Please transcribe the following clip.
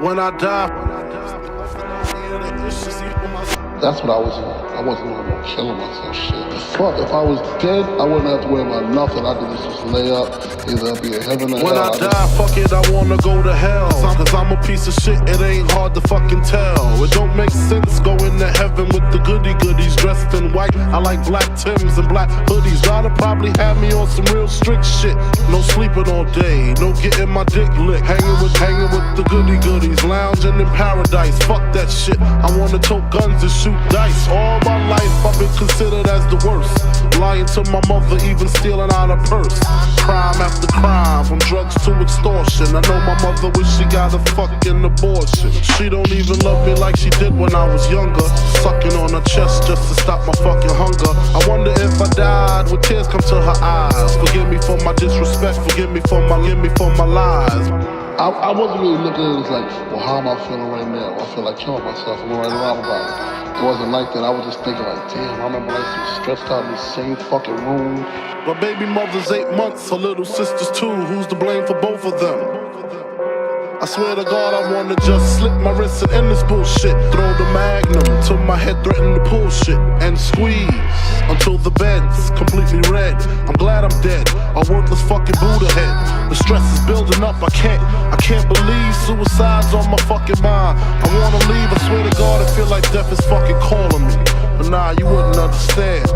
When I die, that's what I was on. I wasn't on no killing myself shit. The fuck, if I was dead, I wouldn't have to worry about nothing. I could just lay up, either I'd be in heaven or hell. When I die, fuck it, I wanna go to hell. Cause I'm a piece of shit, it ain't hard to fucking tell. It don't make sense going to heaven with the goodies dressed in white. I like black Timbs and black hoodies. Gotta probably have me on some real strict shit. No sleeping all day, no getting my dick licked. Hanging with the goodies, lounging in paradise. Fuck that shit, I wanna tote guns and shoot dice. All my life I've been considered as the worst. Lying to my mother, even stealing out her purse. Crime after crime, from drugs to extortion. I know my mother wish she got a fucking abortion. She don't even love me like she did when I was younger. Sucking on her chest just to stop my fucking hunger. I wonder if I died, would tears come to her eyes? Forgive me for my disrespect, forgive me for my lies. I wasn't really looking at it as like, well, how am I feeling right now? I feel like killing myself. I'm right around about it. It wasn't like that. I was just thinking like, damn, I remember I used to be stressed out in the same fucking room. My baby mother's 8 months, her little sister's 2. Who's to blame for both of them? I swear to God, I wanna just slip my wrist and end this bullshit. Throw the magnum till my head threaten to pull shit. And squeeze until the bed's completely red. I'm glad I'm dead, a worthless fucking Buddha head. The stress is building up, I can't believe suicide's on my fucking mind. I wanna leave, I swear to God, I feel like death is fucking calling me. But nah, you wouldn't understand.